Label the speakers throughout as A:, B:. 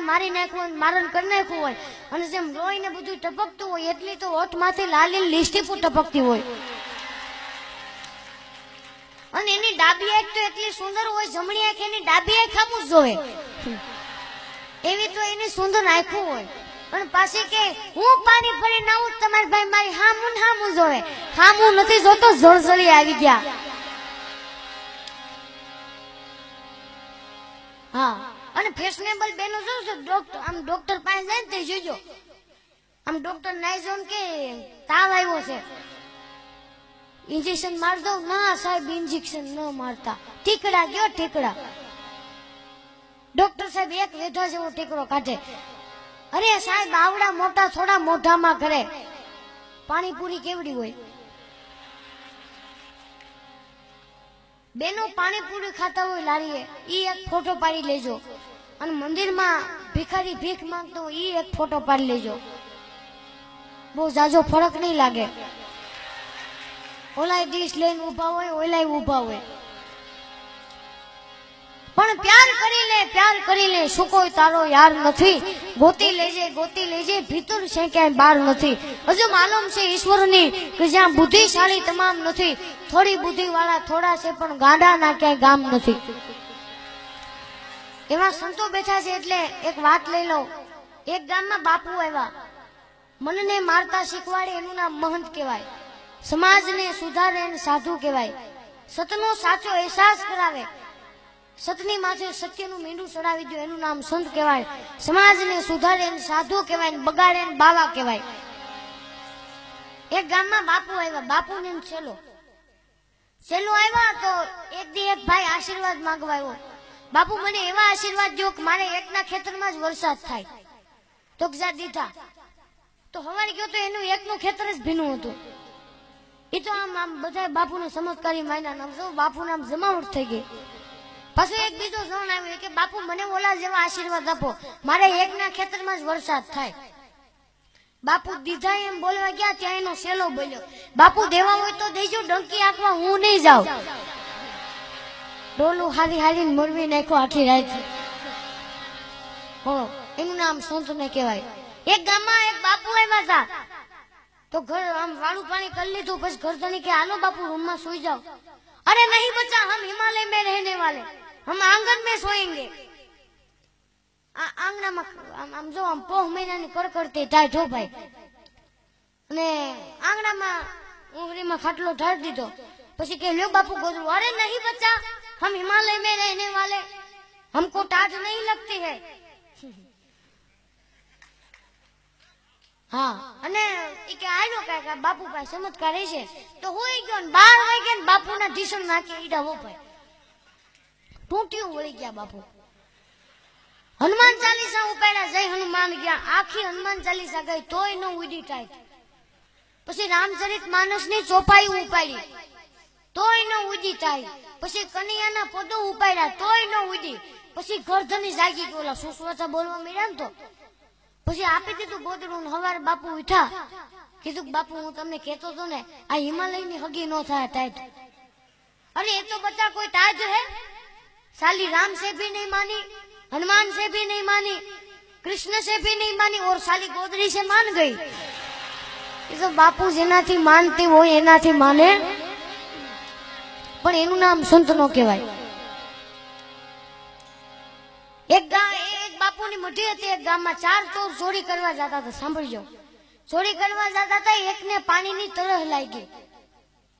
A: મારી નાખ્યું હોય, મારણ કરી નાખ્યું હોય, અને જેમ લોહીને બધું ટપકતું હોય એટલી તો હોઠમાંથી લાલી લિસ્ટીપું ટપકતી હોય. અને એની ડાબી આંખ તો એટલી સુંદર હોય, જમણી આંખ એની ડાબી આંખ ખામું જ જોવે, એવી તો એની સુંદર આંખું હોય. પણ પાછી કે હું પાણી ભરી નાઉં તમારા ભાઈ મારી હામું જોવે, હામું નથી જોતો, જોરજળી આવી ગયા. હા, અને ફેશનેબલ બેનો જોઉં છું, ડોક્ટર આમ ડોક્ટર પાસે જાય ને તે જોજો, આમ ડોક્ટર નાઈ જો કે તાવ આવ્યો છે, ઇન્જેક્શન માર દઉં, ના સાહેબ ઇન્જેક્શન ન મારતા, ટીકડા ગયો ટીકડા. ડોક્ટર સાહેબ એક વેધા જેવો ટીકડો કાઢે, અરે સાહેબ આવડા મોટા થોડા મોઢામાં કરે. પાણીપુરી કેવડી હોય બેનો, પાણીપુરી ખાતા હોય લારીએ, ઈ એક ફોટો પાડી લેજો. અને મંદિરમાં ભિખારી ભીખ માંગતો હોય, ઈ એક ફોટો પાડી લેજો, બહુ જાજો ફરક નહીં લાગે. ઓલાય ડીશ લઈને ઉભા હોય, ઓલાય ઉભા હોય. પણ પ્યાર કરી લે, શું કોઈ તારો યાર નથી, ગોતી લેજે ભીતર છે ક્યાંય બહાર નથી. હજુ માલુમ છે ઈશ્વરની કે જ્યાં બુદ્ધિશાળી તમામ નથી, થોડી બુદ્ધિ વાળા થોડા છે પણ ગાંડા ના ક્યાંય ગામ નથી. એવા સંતો બેઠા છે. એટલે એક વાત લઈ લઉં. એક ગામમાં બાપુ આવ્યા, મનને મારતા શીખવાડે એનું નામ મહંત કહેવાય, સમાજને સુધારે એને સાધુ કહેવાય, સતનો સાચો અહેસાસ કરાવે, સતની માથે સત્યનું મીંડું ચડાવી દો એનું નામ સંત કહેવાય, સમાજને સુધારે એને સાધુ કહેવાય, બગાડે એને બાવા કહેવાય. એક ગામમાં બાપુ આવ્યા, બાપુને છેલ્લો આવ્યા તો એક દી એક ભાઈ આશીર્વાદ માંગવા આવ્યો, બાપુ મને એવા આશીર્વાદ દો કે મારે એકના ખેતરમાં જ વરસાદ થાય. તો દીધા. તો હવારે ગયો તો એનું એકનું ખેતર જ ભીનું હતું. એ તો આમ બધા બાપુને ચમત્કારી માયના નામ સૌ બાપુ નામ જમાવટ થઈ ગઈ. પછી એક બીજો જણ આવ્યો કે બાપુ મને ઓલા જેવા આશીર્વાદ આપો, મારે એકના ખેતરમાં જ વરસાદ થાય. બાપુ દીધા એમ બોલવા ગયા ત્યાં એનો શેલો બોલ્યો, બાપુ દેવા હોય તો દેજો, ડંકી આંકવા હું નહીં જાઉં. ડોલું હારી મોરવી નાખ્યો આખી રાત. હો, એનું નામ સંત ને કહેવાય. એક ગામમાં એક બાપુ આવ્યા હતા, તો ઘર આમ વાળું પાણી કરી લીધું, પછી ઘરધણી કે હાલો બાપુ રૂમમાં સુઈ જાઓ. અરે નહીં બચ્ચા, हम हिमालय में रहने वाले, हम आंगन में सोएंगे. આંગણામાં આમ જો આમ પોહ મહિનાની કડકડતી ટાઈટ હો ભાઈ, અને આંગણામાં ઉંગરીમાં ખાટલો ઢાળ દીધો. પછી કે લ્યો બાપુ ગોદડું. અરે નહીં બચ્ચા, हम हिमालय में रहने वाले, हमको टाट नहीं लगती है. હા, અને ઈ કે આયરો કાકા બાપુ પાસે ચમત્કાર છે. તો હોઈ ગયો ને 12 વાગ્યા ને બાપુના ઢીસણ નાખી ઈડા હો ભાઈ, ટૂંટિયું વળી ગયા બાપુ. હનુમાન ચાલીસા ઉપાડ્યા, જય હનુમાન ગયા, આખી હનુમાન ચાલીસા ગઈ તોય ન ઉડી ટાઈટ. પછી રામચરિત માનસ ની ચોપાઈ ઉપાડી તોય ન ઉડી ટાઈટ. પછી કનૈયાના પદો ઉપાડ્યા તોય ન ઉડી. પછી ઘરધણી જાગી ગઈ, ઓલા સુસવાચા બોલવા મળ્યા ને તો પછી આપી દીધું ગોદડું. હવારે બાપુ ઉઠા, કીધું બાપુ હું તમને કહેતો હતો ને આ હિમાલયની હગી નો થાય ટાઈટ. અરે એ તો બચ્ચા કોઈ ટાઈટ હે, साली राम से भी नहीं मानी, हनुमान से भी नहीं मानी, कृष्ण से भी नहीं मानी, और साली गोदड़ी से मान गई. ये तो बापू जेनाथी मानती हो एनाथी माने, पण एनु नाम संत नो कहेवाय. एक बापू ની મઢી હતી. એક ગામમાં 4 ચોર ચોરી કરવા જતા હતા. સાંભળજો, ચોરી કરવા જતા હતા, એકને પાણીની તરસ લાગી.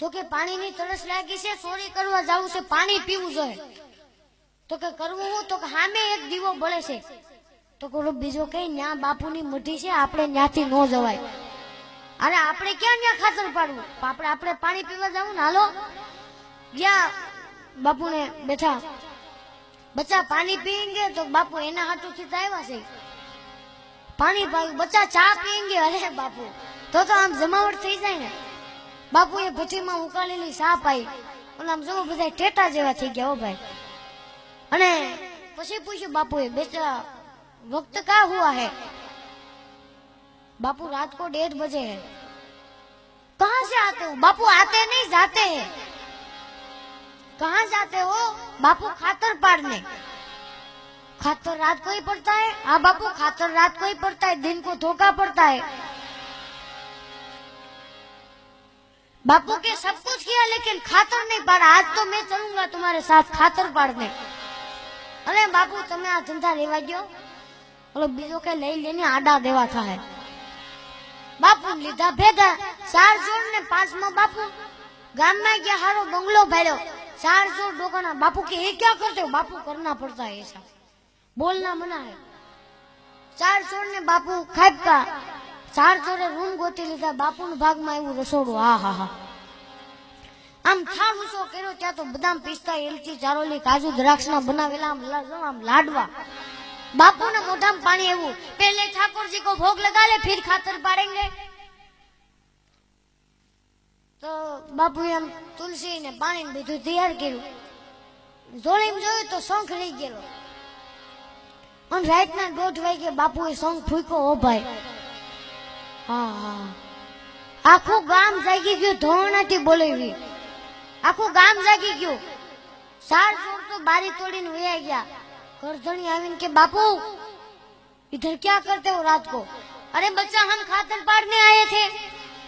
A: તો કે પાણીની તરસ લાગી છે, ચોરી કરવા જાવું છે, પાણી પીવું જોઈએ. તો કે કરવું હું? તો કે સામે એક દીવો બળે છે. તો કે બીજો કઈ ન્યા બાપુની મઢી છે, આપણે ન્યાથી ન જવાય. અરે આપણે ક્યાં ન્યા ખાતર પાડવું, આપણે પાણી પીવા જાવું ને. હાલો ગયા બાપુને બેઠા, बच्चा पानी पियेंगे? तो बापू एना हाटू थी આવ્યા છે, પાણી પાયું. बच्चा ચા पियेंगे? अरे बापू तो आम जमावट थी जाए ने. बापू ए भट्टीમાં ઉકાળેલી ચા પાઈ, અને આમ જો બધા ટેટા જેવા થઈ ગયા હો ભાઈ. અને પછી પૂછ્યું બાપુએ, બેટા वक्त क्या हुआ है? बापू रात को 1:30 बजे है. कहाँ से आते हो? बापू आते नहीं जाते हैं. कहाँ जाते हो? बापू खातर पाड़ने. खातर रात को ही पड़ता है। हाँ बापू, खातर रात को ही पड़ता है, दिन को धोखा पड़ता है। बापू के सब कुछ किया लेकिन खातर नहीं पाड़ा। आज तो मैं चलूंगा तुम्हारे साथ खातर पाड़ने। अरे बापू તમે આ ધંધા લેવા ગયો, ઓલો બીજો કે લઈ લેને આડા દેવા થાય। બાપુ લીધા ભેગા 4 જોડ ને 5માં બાપू गांव में गया, हारो बंगलो भैलो, 4 जोड़ डोकाना। बापू के ये क्या करते हो? बापू करना पड़ता है ऐसा, बोलना मना है। 4 जोड़ ने बापू खाप का 4 जोड़े रूम गोती लीधा। बापू ने भाग में आव्યું रसोડું। हा हा हा આમ થાળ ઊંચો કર્યો, ત્યાં તો બદામ પિસ્તા એલચી ચારોલી કાજુ દ્રાક્ષના બનાવેલા આમ લાડવા। बापू ने मोઢા में पानी આવ્યું। पहले ठाकुर जी को भोग लगा ले, फिर खातर पाड़ेंगे। तो बापू एम तुलसी ने पानी ने બધું તૈયાર કર્યું। જોડીમાં જોયું તો શંખ લઈ ગયેલો અને રાતના 1:30 વાગે બાપુએ શંખ ફૂંક્યો। ઓ ભાઈ, હા હા, આખું ગામ જાગી ગયું। ધોરણાથી બોલાવી, આખું ગામ જાગી ગયું। 4 જોડ તો બારી તોડીને વયા ગયા। કરધણી આવીને કે बापू इधर क्या करते हो रात को? अरे बच्चा, हम खातर पाड़ने आए थे,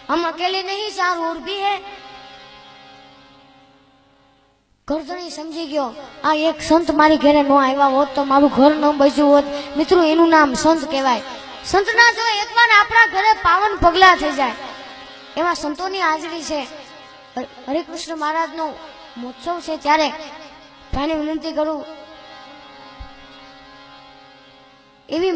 A: हम अकेले नहीं, 4 और भी है। કરધણી સમજી ગયો, આ એક સંત મારી ઘરે ન આવ્યા હોત તો મારું ઘર ન બચ્યું હોત। મિત્રો, એનું નામ સંત કહેવાય। સંતના જો એકવાર આપણા ઘરે પાવન પગલા થઈ જાય, એવા સંતોની હાજરી છે। હરિકૃષ્ણ મહારાજનો મહોત્સવ છે, ત્યારે ભાઈને વિનંતી કરું, એવી